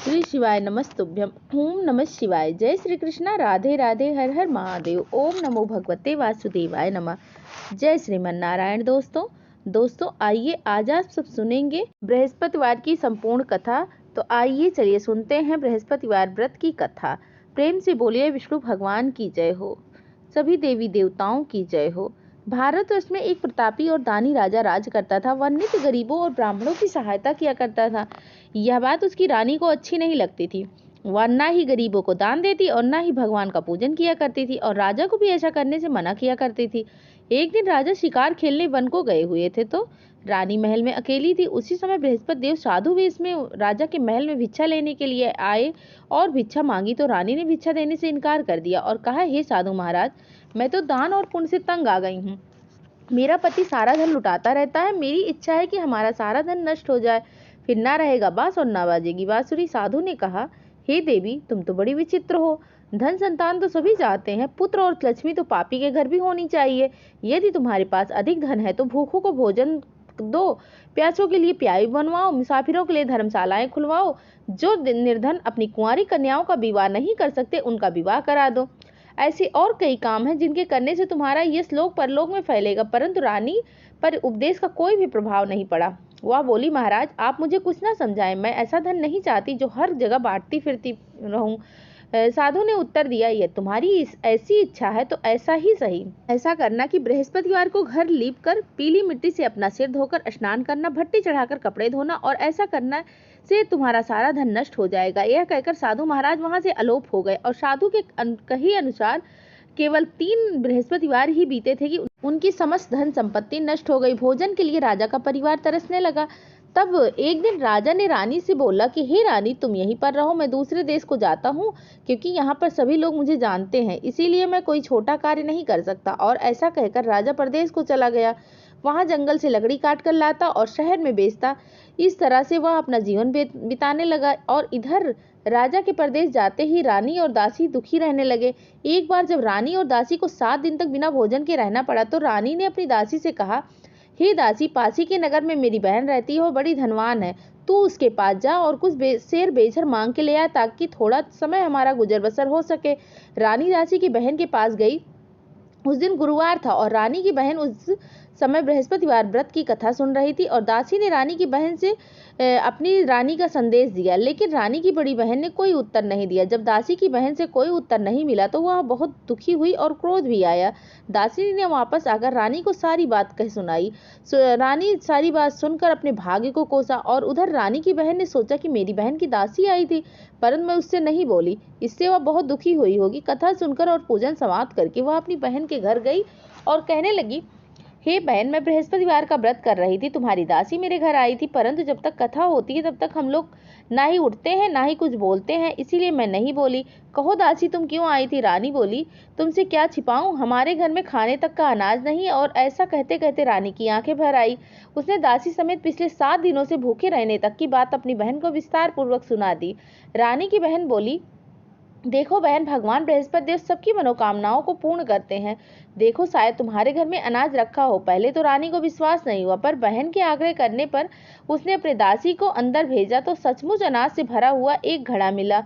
श्री शिवाय नमस्तुभ्यम। ओम नमः शिवाय। जय श्री कृष्णा। राधे राधे। हर हर महादेव। ओम नमो भगवते वासुदेवाय नमः। जय श्रीमन नारायण। दोस्तों आइए आज आप सब सुनेंगे बृहस्पतिवार की संपूर्ण कथा। तो आइए चलिए सुनते हैं बृहस्पतिवार व्रत की कथा। प्रेम से बोलिए विष्णु भगवान की जय हो, सभी देवी देवताओं की जय हो। भारतवर्ष में एक प्रतापी और दानी राजा राज करता था। वह नित्य गरीबों और ब्राह्मणों की सहायता किया करता था। यह बात उसकी रानी को अच्छी नहीं लगती थी। वह न ही गरीबों को दान देती और न ही भगवान का पूजन किया करती थी, और राजा को भी ऐसा करने से मना किया करती थी। एक दिन राजा शिकार खेलने वन को गए हुए थे, तो रानी महल में अकेली थी। उसी समय बृहस्पति देव साधु वेश में राजा के महल में भिक्षा लेने के लिए आए और भिक्षा मांगी, तो रानी ने भिक्षा देने से इनकार कर दिया और कहा, हे साधु महाराज, मैं तो दान और पुण्य से तंग आ गई हूँ। मेरा पति सारा धन लुटाता रहता है। मेरी इच्छा है कि हमारा सारा धन नष्ट हो जाए, फिर ना रहेगा बांस और ना बाजेगी बांसुरी। साधु ने कहा, हे देवी, तुम तो बड़ी विचित्र हो। धन संतान तो सभी चाहते हैं, पुत्र और लक्ष्मी तो पापी के घर भी होनी चाहिए। यदि तुम्हारे पास अधिक धन है तो भूखों को भोजन दो, प्यासों के लिए प्याई बनवाओ, मुसाफिरों के लिए धर्मशालाएं खुलवाओ। जो निर्धन अपनी कुंवारी कन्याओं का विवाह नहीं कर सकते, उनका विवाह करा दो। ऐसे और कई काम हैं जिनके करने से तुम्हारा यश लोक परलोक में फैलेगा। परंतु रानी पर उपदेश का कोई भी प्रभाव नहीं पड़ा। वह बोली, महाराज, आप मुझे कुछ ना समझाएं। मैं ऐसा धन नहीं चाहती जो हर जगह बांटती फिरती रहूं। साधु ने उत्तर दिया, ये तुम्हारी ऐसी इच्छा है तो ऐसा ही सही। ऐसा करना कि बृहस्पतिवार को घर लीप कर पीली मिट्टी से अपना सिर धोकर स्नान करना, भट्टी चढ़ाकर कपड़े धोना, और ऐसा करना से तुम्हारा सारा धन नष्ट हो जाएगा। यह कहकर साधु महाराज वहां से अलोप हो गए, और साधु के कही अनुसार केवल 3 बृहस्पतिवार ही बीते थे कि उनकी समस्त धन संपत्ति नष्ट हो गई। भोजन के लिए राजा का परिवार तरसने लगा। तब एक दिन राजा ने रानी से बोला कि हे रानी, तुम यहीं पर रहो, मैं दूसरे देश को जाता हूँ, क्योंकि यहाँ पर सभी लोग मुझे जानते हैं, इसीलिए मैं कोई छोटा कार्य नहीं कर सकता। और ऐसा कहकर राजा प्रदेश को चला गया। वहां जंगल से लकड़ी काट कर लाता और शहर में बेचता। इस तरह से वह अपना जीवन बिताने लगा। और इधर राजा के प्रदेश जाते ही रानी और दासी दुखी रहने लगे। एक बार जब रानी और दासी को 7 दिन तक बिना भोजन के रहना पड़ा, तो रानी ने अपनी दासी से कहा, हे दासी, पासी के नगर में मेरी बहन रहती है, वो बड़ी धनवान है। तू उसके पास जा और कुछ शेर बेचकर मांग के ले आ, ताकि थोड़ा समय हमारा गुजर बसर हो सके। रानी दासी की बहन के पास गई। उस दिन गुरुवार था और रानी की बहन उस समय बृहस्पतिवार व्रत की कथा सुन रही थी, और दासी ने रानी की बहन से अपनी रानी का संदेश दिया, लेकिन रानी की बड़ी बहन ने कोई उत्तर नहीं दिया। जब दासी की बहन से कोई उत्तर नहीं मिला तो वह बहुत दुखी हुई और क्रोध भी आया। दासी ने वापस आकर रानी को सारी बात कह सुनाई। रानी सारी बात सुनकर अपने भाग्य को कोसा, और उधर रानी की बहन ने सोचा कि मेरी बहन की दासी आई थी, परंतु मैं उससे नहीं बोली, इससे वह बहुत दुखी हुई होगी। कथा सुनकर और पूजन समाप्त करके वह अपनी बहन के घर गई और कहने लगी, हे बहन, मैं बृहस्पतिवार का व्रत कर रही थी, तुम्हारी दासी मेरे घर आई थी, परंतु जब तक कथा होती है तब तक हम लोग ना ही उठते हैं ना ही कुछ बोलते हैं, इसीलिए मैं नहीं बोली। कहो दासी, तुम क्यों आई थी? रानी बोली, तुमसे क्या छिपाऊं, हमारे घर में खाने तक का अनाज नहीं। और ऐसा कहते कहते रानी की आंखें भर आई। उसने दासी समेत पिछले 7 दिनों से भूखे रहने तक की बात अपनी बहन को विस्तार पूर्वक सुना दी। रानी की बहन बोली, देखो बहन, भगवान बृहस्पति देव सबकी मनोकामनाओं को पूर्ण करते हैं। देखो, शायद तुम्हारे घर में अनाज रखा हो। पहले तो रानी को विश्वास नहीं हुआ, पर बहन के आग्रह करने पर उसने अपने दासी को अंदर भेजा, तो सचमुच अनाज से भरा हुआ एक घड़ा मिला।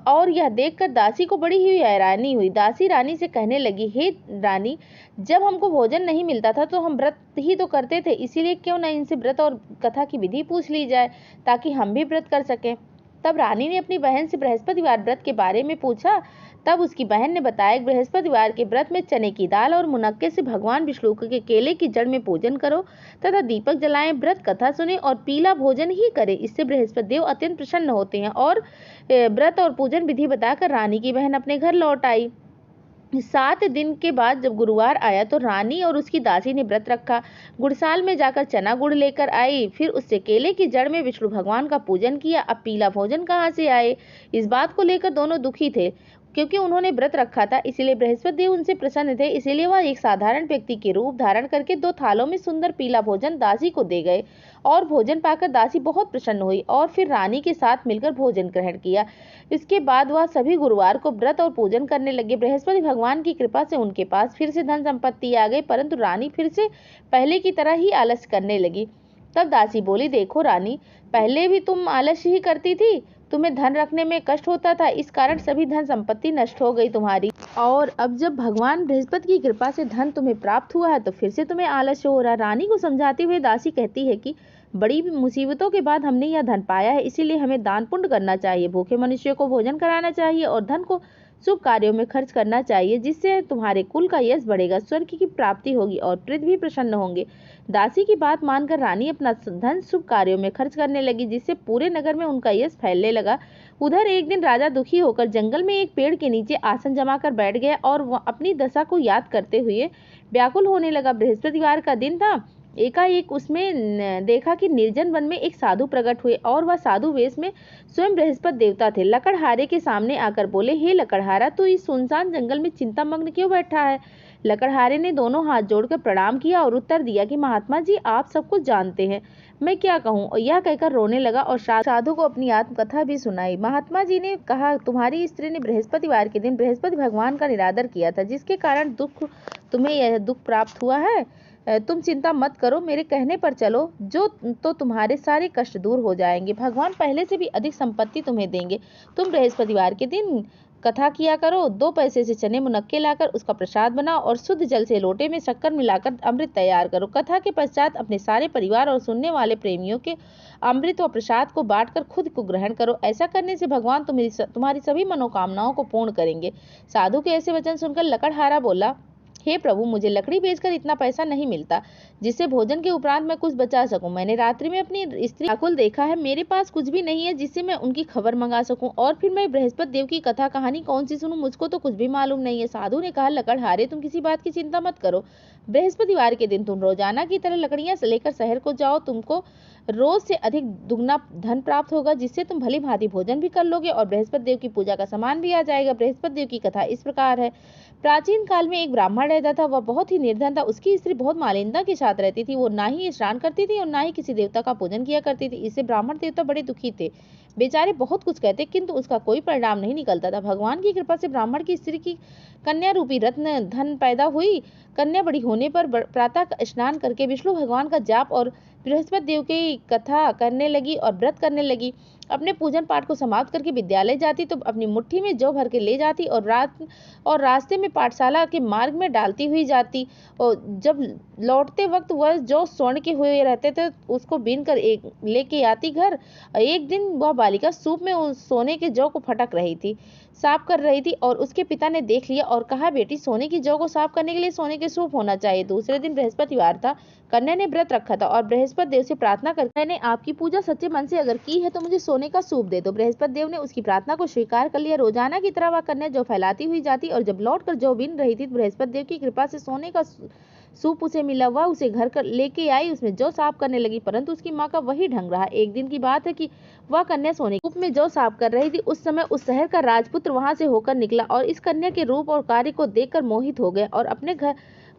और यह देखकर दासी को बड़ी ही हैरानी हुई। दासी रानी से कहने लगी, हे रानी, जब हमको भोजन नहीं मिलता था तो हम व्रत ही तो करते थे, इसीलिए क्यों न इनसे व्रत और कथा की विधि पूछ ली जाए, ताकि हम भी व्रत कर सकें। तब रानी ने अपनी बहन से बृहस्पतिवार व्रत के बारे में पूछा। तब उसकी बहन ने बताया कि बृहस्पतिवार के व्रत में चने की दाल और मुनक्के से भगवान विष्णु के केले की जड़ में पूजन करो तथा दीपक जलाएं, व्रत कथा सुने और पीला भोजन ही करें। इससे बृहस्पति देव अत्यंत प्रसन्न होते हैं। और व्रत और पूजन विधि बताकर रानी की बहन अपने घर लौट आई। 7 दिन के बाद जब गुरुवार आया तो रानी और उसकी दासी ने व्रत रखा। गुड़साल में जाकर चना गुड़ लेकर आई, फिर उससे केले की जड़ में विष्णु भगवान का पूजन किया। अब पीला भोजन कहाँ से आए, इस बात को लेकर दोनों दुखी थे। क्योंकि उन्होंने व्रत रखा था, इसीलिए बृहस्पति देव उनसे प्रसन्न थे। इसीलिए वह एक साधारण व्यक्ति के रूप धारण करके 2 थालों में सुंदर पीला भोजन दासी को दे गए, और भोजन पाकर दासी बहुत प्रसन्न हुई और फिर रानी के साथ मिलकर भोजन ग्रहण किया। इसके बाद वह सभी गुरुवार को व्रत और पूजन करने लगे। बृहस्पति भगवान की कृपा से उनके पास फिर से धन संपत्ति आ गई, परंतु रानी फिर से पहले की तरह ही आलस्य करने लगी। तब दासी बोली, देखो रानी, पहले भी तुम आलस्य ही करती थी, तुम्हें धन रखने में कष्ट होता था, इस कारण सभी धन संपत्ति नष्ट हो गई तुम्हारी। और अब जब भगवान बृहस्पति की कृपा से धन तुम्हें प्राप्त हुआ है तो फिर से तुम्हें आलस्य हो रहा है। रानी को समझाते हुए दासी कहती है कि बड़ी मुसीबतों के बाद हमने यह धन पाया है, इसीलिए हमें दान पुण्य करना चाहिए, भूखे मनुष्यों को भोजन कराना चाहिए और धन को शुभ कार्यों में खर्च करना चाहिए, जिससे तुम्हारे कुल का यश बढ़ेगा, स्वर्ग की प्राप्ति होगी और पृथ्वी प्रसन्न होंगे। दासी की बात मानकर रानी अपना धन शुभ कार्यों में खर्च करने लगी, जिससे पूरे नगर में उनका यश फैलने लगा। उधर एक दिन राजा दुखी होकर जंगल में एक पेड़ के नीचे आसन जमाकर बैठ गया और वह अपनी दशा को याद करते हुए व्याकुल होने लगा। बृहस्पतिवार का दिन था। एकाएक उसमें देखा कि निर्जन वन में एक साधु प्रकट हुए और वह साधु वेश में स्वयं बृहस्पति देवता थे। लकड़हारे के सामने आकर बोले, हे लकड़हारा, तू इस सुनसान जंगल में चिंतामग्न क्यों बैठा है? लकड़हारे ने दोनों हाथ जोड़कर प्रणाम किया और उत्तर दिया कि महात्मा जी, आप सब कुछ जानते हैं, मैं क्या कहूँ। और यह कहकर रोने लगा और साधु को अपनी आत्मकथा भी सुनाई। महात्मा जी ने कहा, तुम्हारी स्त्री ने बृहस्पतिवार के दिन बृहस्पति भगवान का निरादर किया था, जिसके कारण तुम्हें यह दुख प्राप्त हुआ है। तुम चिंता मत करो, मेरे कहने पर चलो तो तुम्हारे सारे कष्ट दूर हो जाएंगे। भगवान पहले से भी अधिक संपत्ति तुम्हें देंगे। तुम बृहस्पतिवार के दिन कथा किया करो, 2 पैसे से चने मुनक्के लाकर उसका प्रसाद बनाओ और शुद्ध जल से लोटे में शक्कर मिलाकर अमृत तैयार करो। कथा के पश्चात अपने सारे परिवार और सुनने वाले प्रेमियों के अमृत व प्रसाद को बांटकर खुद को ग्रहण करो। ऐसा करने से भगवान तुम्हारी सभी मनोकामनाओं को पूर्ण करेंगे। साधु के ऐसे वचन सुनकर लकड़हारा बोला, हे प्रभु, मुझे लकड़ी बेचकर इतना पैसा नहीं मिलता जिससे भोजन के उपरांत मैं कुछ बचा सकूं। मैंने रात्रि में अपनी स्त्री व्याकुल देखा है, मेरे पास कुछ भी नहीं है जिससे मैं उनकी खबर मंगा सकूं, और फिर मैं बृहस्पति देव की कथा कहानी कौन सी सुनूं, मुझको तो कुछ भी मालूम नहीं है। साधु ने कहा, लकड़हारे, तुम किसी बात की चिंता मत करो। बृहस्पतिवार के दिन तुम रोजाना की तरह लकड़ियां लेकर शहर को जाओ, तुमको रोज से अधिक दुगना धन प्राप्त होगा, जिससे तुम भली भांति भोजन भी कर लोगे और बृहस्पति देव की पूजा का सामान भी आ जाएगा। बृहस्पति देव की कथा इस प्रकार है। प्राचीन काल में एक ब्राह्मण रहता था। वह बहुत ही निर्धन था। उसकी स्त्री बहुत मालिन्यता के साथ रहती थी। वो ना ही स्नान करती थी और ना ही किसी देवता का पूजन किया करती थी। इससे ब्राह्मण देवता बड़े दुखी थे। बेचारे बहुत कुछ कहते किंतु उसका कोई परिणाम नहीं निकलता था। भगवान की कृपा से ब्राह्मण की स्त्री की कन्या रूपी रत्न धन पैदा हुई। कन्या बड़ी होने पर प्रातः स्नान करके विष्णु भगवान का जाप और बृहस्पति देव की कथा करने लगी और व्रत करने लगी। अपने पूजन पाठ को समाप्त करके विद्यालय जाती तो अपनी मुट्ठी में जौ भर के ले जाती और रास्ते में पाठशाला के मार्ग में डालती हुई जाती। और जब लौटते वक्त वह जौ स्वर्ण के हुए रहते थे उसको बीन कर लेके आती घर। एक दिन वह बालिका सूप में उस सोने के जौ को फटक रही थी, साफ कर रही थी और उसके पिता ने देख लिया और कहा, बेटी, सोने की जौ को साफ करने के लिए सोने के सूप होना चाहिए। दूसरे दिन बृहस्पतिवार था। कन्या ने व्रत रखा था और बृहस्पति देव से प्रार्थना कर, मैंने आपकी पूजा सच्चे मन से अगर की है तो मुझे सोने का सूप दे दो। बृहस्पति देव ने उसकी प्रार्थना को स्वीकार कर लिया। रोजाना की तरह वह कन्या जौ फैलाती हुई जाती और जब लौट कर जौ बीन रही थी बृहस्पति देव की कृपा से सोने का सूप उसे मिला। वह उसे घर लेके आई, उसमें जौ साफ करने लगी, परंतु उसकी माँ का वही ढंग रहा। एक दिन की बात है कि वह कन्या सोने के सूप में जौ साफ कर रही थी। उस समय उस शहर का राजपुत्र वहां से होकर निकला और इस कन्या के रूप और कार्य को देखकर मोहित हो गया और अपने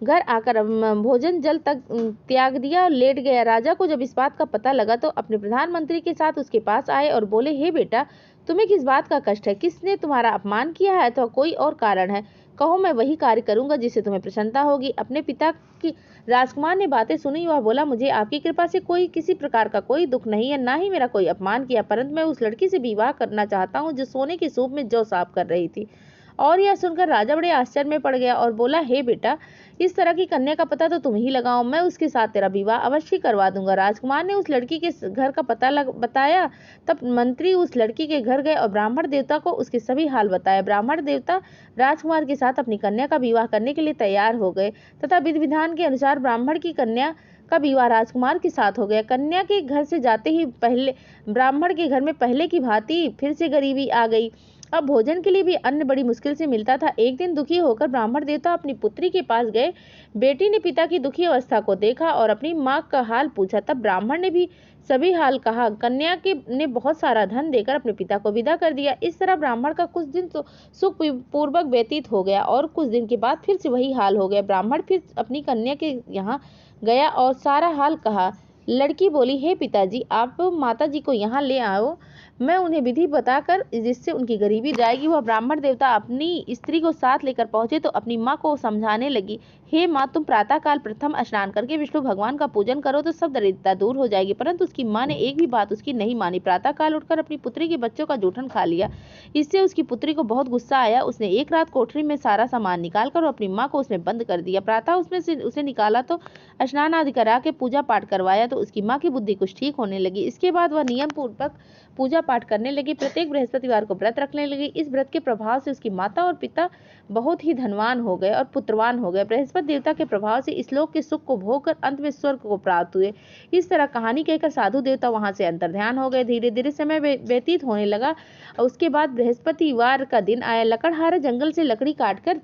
घर आकर भोजन जल तक त्याग दिया और लेट गया। राजा को जब इस बात का पता लगा तो अपने प्रधानमंत्री के साथ उसके पास आए और बोले, हे बेटा, तुम्हें किस बात का कष्ट है? किसने तुम्हारा अपमान किया है अथवा कोई और कारण है? कहो, मैं वही कार्य करूंगा जिससे तुम्हें प्रसन्नता होगी। अपने पिता की राजकुमार ने बातें सुनी। वह बोला, मुझे आपकी कृपा से कोई किसी प्रकार का कोई दुख नहीं है, ना ही मेरा कोई अपमान किया, परंतु मैं उस लड़की से विवाह करना चाहता हूँ जो सोने के सूप में जौ साफ कर रही थी। और यह सुनकर राजा बड़े आश्चर्य में पड़ गया और बोला, हे बेटा, इस तरह की कन्या का पता तो तुम ही लगाओ, मैं उसके साथ तेरा विवाह अवश्य करवा दूंगा। राजकुमार ने उस लड़की के घर का पता बताया। तब मंत्री उस लड़की के घर गए और ब्राह्मण देवता को उसके सभी हाल बताए। ब्राह्मण देवता राजकुमार के साथ अपनी कन्या का विवाह करने के लिए तैयार हो गए तथा विधि विधान के अनुसार ब्राह्मण की कन्या का विवाह राजकुमार के साथ हो गया। कन्या के घर से जाते ही पहले ब्राह्मण के घर में पहले की भांति फिर से गरीबी आ गई। अब भोजन के लिए भी अन्न बड़ी मुश्किल से मिलता था। एक दिन दुखी होकर ब्राह्मण देवता अपनी पुत्री के पास गए। बेटी ने पिता की दुखी अवस्था को देखा और अपनी माँ का हाल पूछा। तब ब्राह्मण ने भी सभी हाल कहा। कन्या ने बहुत सारा धन देकर अपने पिता को विदा कर दिया। इस तरह ब्राह्मण का कुछ दिन तो सुख पूर्वक व्यतीत हो गया और कुछ दिन के बाद फिर से वही हाल हो गया। ब्राह्मण फिर अपनी कन्या के यहाँ गया और सारा हाल कहा। लड़की बोली, हे पिताजी, आप माता जी को यहाँ ले आओ, मैं उन्हें विधि बताकर जिससे उनकी गरीबी जाएगी। वह ब्राह्मण देवता अपनी स्त्री को साथ लेकर पहुंचे तो अपनी माँ को समझाने लगी, हे माँ, तुम प्रातःकाल प्रथम स्नान करके विष्णु भगवान का पूजन करो तो सब दरिद्रता दूर हो जाएगी। परंतु उसकी माँ ने एक भी बात उसकी नहीं मानी। प्रातःकाल उठकर अपनी पुत्री के बच्चों का जूठन खा लिया। इससे उसकी पुत्री को बहुत गुस्सा आया। उसने एक रात कोठरी में सारा सामान निकालकर अपनी माँ को उसमें बंद कर दिया। प्रातः उसमें से उसे निकाला तो स्नान आदि करा के पूजा पाठ करवाया तो उसकी माँ की बुद्धि कुछ ठीक होने लगी। इसके बाद वह नियम पूर्वक पूजा पाठ करने लगी। प्रत्येक बृहस्पतिवार को व्रत रखने लगी। इस व्रत के प्रभाव से उसकी माता और पिता बहुत ही धनवान हो गए और पुत्रवान हो गए। बृहस्पति देवता के प्रभाव से इस लोक के सुख को भोग कर अंत में स्वर्ग को प्राप्त हुए। इस तरह कहानी कहकर साधु देवता वहां से अंतर्ध्यान हो गए। धीरे धीरे समय व्यतीत होने लगा और उसके बाद बृहस्पतिवार का दिन आया। लकड़हारा जंगल से लकड़ी काटकर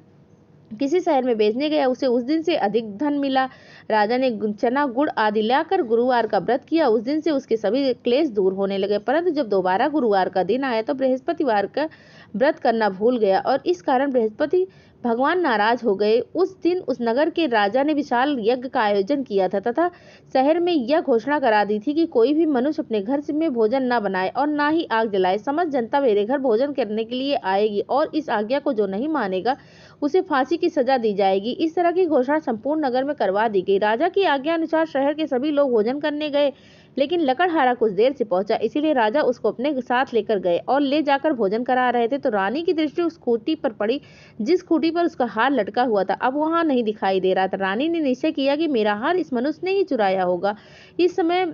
किसी शहर में बेचने गया। उसे उस दिन से अधिक धन मिला। राजा ने चना गुड़ आदि लाकर गुरुवार का व्रत किया। उस दिन से उसके सभी क्लेश दूर होने लगे। परंतु जब दोबारा गुरुवार का दिन आया तो बृहस्पतिवार का व्रत करना भूल गया और इस कारण बृहस्पति भगवान नाराज हो गए। उस दिन उस नगर के राजा ने विशाल यज्ञ का आयोजन किया था तथा शहर में यह घोषणा करा दी थी कि कोई भी मनुष्य अपने घर में भोजन न बनाए और ना ही आग जलाए। समस्त जनता मेरे घर भोजन करने के लिए आएगी और इस आज्ञा को जो नहीं मानेगा उसे फांसी की सजा दी जाएगी। इस तरह की घोषणा संपूर्ण नगर में करवा दी गई। राजा की आज्ञा अनुसार शहर के सभी लोग भोजन करने गए, लेकिन लकड़हारा कुछ देर से पहुंचा, इसीलिए राजा उसको अपने साथ लेकर गए और ले जाकर भोजन करा रहे थे तो रानी की दृष्टि उस खूंटी पर पड़ी जिस खूंटी पर उसका हार लटका हुआ था। अब वहां नहीं दिखाई दे रहा था। रानी ने निश्चय किया कि मेरा हार इस मनुष्य ने ही चुराया होगा। इस समय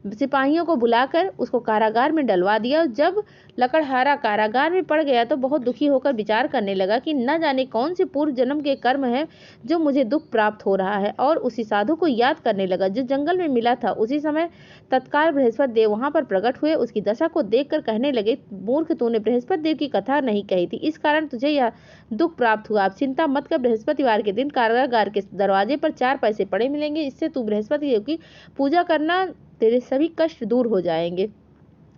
सिपाहियों को बुलाकर उसको कारागार में डलवा दिया। जब लकड़हारा कारागार में पड़ गया तो बहुत दुखी होकर विचार करने लगा कि न जाने कौन से पूर्व जन्म के कर्म है जो मुझे दुख प्राप्त हो रहा है, और उसी साधु को याद करने लगा जो जंगल में मिला था। उसी समय तत्काल बृहस्पति देव वहां पर प्रकट हुए। उसकी दशा को देखकर कहने लगे, मूर्ख, तूने बृहस्पति देव की कथा नहीं कही थी, इस कारण तुझे यह दुख प्राप्त हुआ। अब चिंता मत कर, बृहस्पतिवार के दिन कारागार के दरवाजे पर 4 पैसे पड़े मिलेंगे, इससे तू बृहस्पति देव की पूजा करना, तेरे सभी कष्ट दूर हो जाएंगे।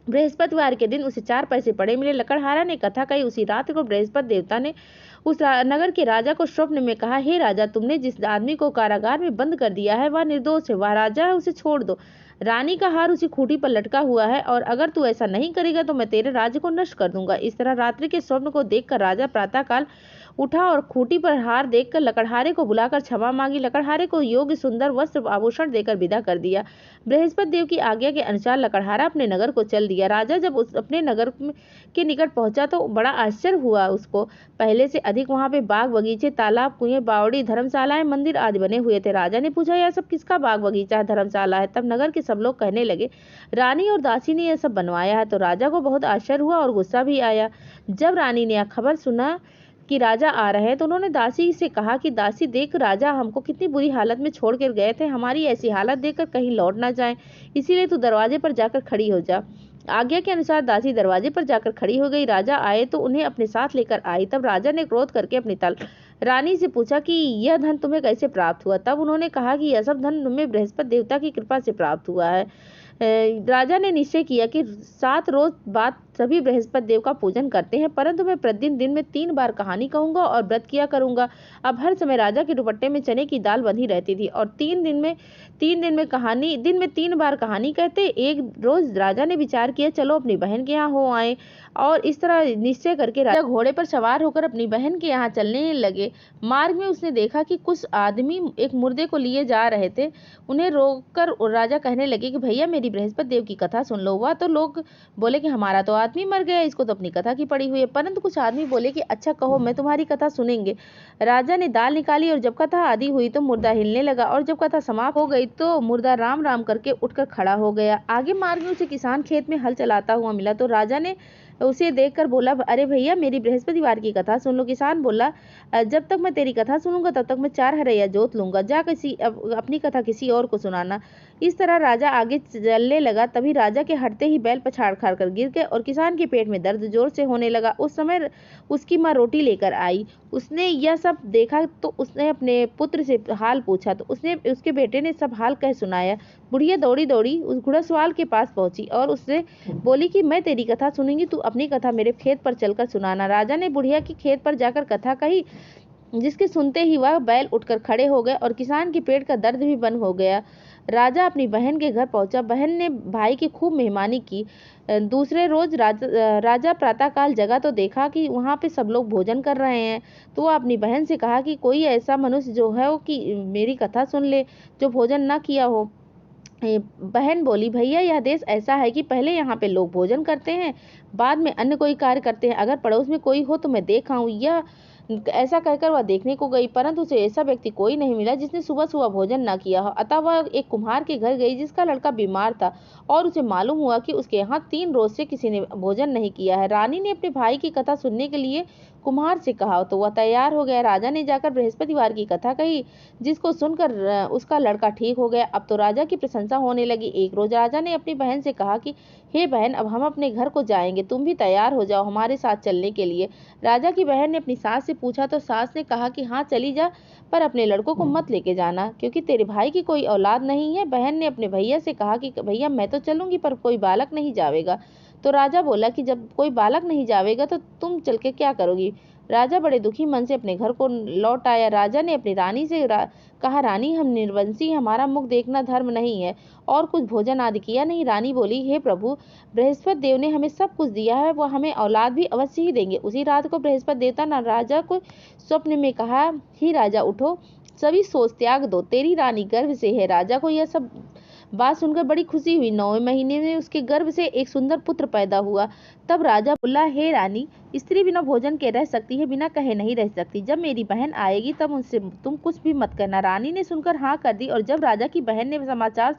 बृहस्पतिवार के दिन उसे 4 पैसे पड़े मिले। लकड़हारा ने कथा कही। उसी रात को बृहस्पति देवता ने उस नगर के राजा को स्वप्न में कहा, हे राजा, तुमने जिस आदमी को कारागार में बंद कर दिया है वह निर्दोष है, वह राजा है, उसे छोड़ दो। रानी का हार उसी खूंटी पर लटका हुआ है और अगर तू ऐसा नहीं करेगा तो मैं तेरे राज्य को नष्ट कर दूंगा। इस तरह रात्रि के स्वप्न को देखकर राजा प्रातःकाल उठा और खूंटी पर हार देखकर लकड़हारे को बुलाकर क्षमा मांगी। लकड़हारे को योग्य सुंदर वस्त्र आभूषण देकर विदा कर दिया। बृहस्पति देव की आज्ञा के अनुसार लकड़हारा अपने नगर को चल दिया। राजा जब अपने नगर के निकट पहुंचा तो बड़ा आश्चर्य हुआ उसको। पहले से अधिक वहां पे बाग बगीचे, तालाब, कुएं, बावड़ी, धर्मशालाएं, मंदिर आदि बने हुए थे। राजा ने पूछा, यह सब किसका बाग बगीचा, धर्मशाला है? तब नगर के सब लोग कहने लगे, रानी और दासी ने यह सब बनवाया है। तो राजा को बहुत आश्चर्य हुआ और गुस्सा भी आया। जब रानी ने यह खबर सुना कि राजा आ रहे हैं तो उन्होंने दासी से कहा कि दासी, देख, राजा हमको कितनी बुरी हालत में छोड़ कर गए थे, हमारी ऐसी हालत देखकर कहीं लौट ना जाए, इसीलिए तू दरवाजे पर जाकर खड़ी हो जा। आज्ञा के अनुसार दासी दरवाजे पर जाकर खड़ी हो गई। राजा आए तो उन्हें अपने साथ लेकर आई। तब राजा ने क्रोध करके अपनी रानी से पूछा कि यह धन तुम्हें कैसे प्राप्त हुआ? तब उन्होंने कहा कि यह सब धन तुम्हें बृहस्पति देवता की कृपा से प्राप्त हुआ है। राजा ने निश्चय किया कि 7 रोज बाद सभी बृहस्पति देव का पूजन करते हैं, परंतु मैं प्रतिदिन दिन में 3 बार कहानी कहूंगा और व्रत किया करूंगा। अब हर समय राजा के दुपट्टे में चने की दाल बंधी रहती थी और 3 दिन में 3 बार कहानी कहते। एक रोज राजा ने विचार किया, चलो अपनी बहन के यहाँ हो आए, और इस तरह निश्चय करके राजा घोड़े पर सवार होकर अपनी बहन के यहाँ चलने लगे। मार्ग में उसने देखा कि कुछ आदमी एक मुर्दे को लिए जा रहे थे। उन्हें रोककर राजा कहने लगे कि भैया, मेरी बृहस्पति देव की कथा सुन लो। वह तो लोग बोले कि हमारा तो आदमी मर गया, इसको तो अपनी कथा की पड़ी हुई है। परंतु कुछ आदमी बोले कि अच्छा कहो, मैं तुम्हारी कथा सुनेंगे। राजा ने दाल निकाली और जब कथा आदि हुई तो मुर्दा हिलने लगा, और जब कथा समाप्त हो गई तो मुर्दा राम राम करके उठकर खड़ा हो गया। आगे मार्ग में उसे किसान खेत में हल चलाता हुआ मिला तो राजा ने उसे देखकर बोला, अरे भैया, मेरी बृहस्पतिवार की कथा सुन लो। किसान बोला, जब तक मैं तेरी कथा सुनूंगा तब तक मैं 4 हरैया जोत लूंगा, जा अपनी कथा किसी और को सुनाना। इस तरह राजा आगे चलने लगा। तभी राजा के हटते ही बैल पछाड़ खाड़ कर गिर गए और किसान के पेट में दर्द जोर से होने लगा। उस समय उसकी माँ रोटी लेकर आई। उसने यह सब देखा तो उसने अपने पुत्र से हाल पूछा तो उसके बेटे ने सब हाल कह सुनाया। बुढ़िया दौड़ी दौड़ी उस घुड़सवाल के पास पहुंची और उससे बोली कि मैं तेरी कथा सुनूंगी, तू अपनी कथा मेरे खेत पर चलकर सुनाना। राजा ने बुढ़िया की खेत पर जाकर कथा कही, जिसके सुनते ही वह बैल उठकर खड़े हो गए और किसान के पेट का दर्द भी बंद हो गया। राजा अपनी बहन के घर पहुंचा। बहन ने भाई की खूब मेहमानी की। दूसरे रोज राजा प्रातःकाल जगा तो देखा कि वहाँ पे सब लोग भोजन कर रहे हैं। तो वह अपनी बहन से कहा कि कोई ऐसा मनुष्य जो है वो कि मेरी कथा सुन ले, जो भोजन ना किया हो। बहन बोली, भैया यह देश ऐसा है कि पहले यहाँ पे लोग भोजन करते हैं, बाद में अन्य कोई कार्य करते हैं। अगर पड़ोस में कोई हो तो मैं देख आऊं। यह ऐसा कहकर वह देखने को गई, परंतु उसे ऐसा व्यक्ति कोई नहीं मिला जिसने सुबह सुबह भोजन न किया हो। अतः वह एक कुम्हार के घर गई जिसका लड़का बीमार था, और उसे मालूम हुआ कि उसके यहाँ 3 रोज से किसी ने भोजन नहीं किया है। रानी ने अपने भाई की कथा सुनने के लिए कुम्हार से कहा तो वह तैयार हो गया। राजा ने जाकर बृहस्पतिवार की कथा कही, जिसको सुनकर उसका लड़का ठीक हो गया। अब तो राजा की प्रशंसा होने लगी। एक रोज राजा ने अपनी बहन से कहा कि हे बहन, अब हम अपने घर को जाएंगे, तुम भी तैयार हो जाओ हमारे साथ चलने के लिए। राजा की बहन ने अपनी सास से पूछा तो सास ने कहा कि हाँ चली जा, पर अपने लड़कों को मत लेके जाना, क्योंकि तेरे भाई की कोई औलाद नहीं है। बहन ने अपने भैया से कहा कि भैया मैं तो चलूंगी, पर कोई बालक नहीं जावेगा। तो राजा बोला कि जब कोई बालक नहीं जावेगा तो तुम चल के क्या करोगी। राजा बड़े दुखी मन से अपने घर को लौट आया। राजा ने अपनी रानी से कहा, रानी हम निर्वंशी, हमारा मुख देखना धर्म नहीं है, और कुछ भोजन आदि किया नहीं। रानी बोली, हे प्रभु, बृहस्पति देव ने हमें सब कुछ दिया है, वह हमें औलाद भी अवश्य ही देंगे। उसी रात को बृहस्पति देवता ने राजा को स्वप्न में कहा, ही राजा उठो, सभी सोच त्याग दो, तेरी रानी गर्भ से है। राजा को यह सब बात सुनकर बड़ी खुशी हुई। 9वें महीने में उसके गर्भ से एक सुंदर पुत्र पैदा हुआ। तब राजा बोला, हे रानी, स्त्री बिना भोजन के रह सकती है, बिना कहे नहीं रह सकती। जब मेरी बहन आएगी तब उनसे तुम कुछ भी मत करना। रानी ने सुनकर हाँ कर दी। और जब राजा की बहन ने समाचार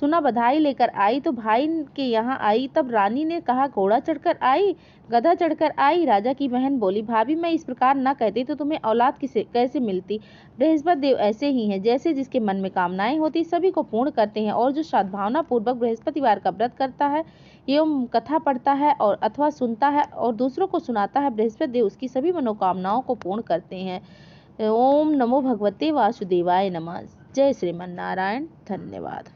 सुना बधाई लेकर आई तो भाई के यहाँ आई। तब रानी ने कहा, घोड़ा चढ़कर आई, गधा चढ़कर आई। राजा की बहन बोली, भाभी मैं इस प्रकार न कहती तो तुम्हें औलाद कैसे मिलती। बृहस्पति देव ऐसे ही हैं, जैसे जिसके मन में कामनाएं होती सभी को पूर्ण करते हैं। और जो सद्भावना पूर्वक बृहस्पतिवार का व्रत करता है एवं कथा पढ़ता है और अथवा सुनता है और दूसरों को सुनाता है, बृहस्पति देव उसकी सभी मनोकामनाओं को पूर्ण करते हैं। ओम नमो भगवते वासुदेवाय नमः। जय श्रीमन नारायण। धन्यवाद।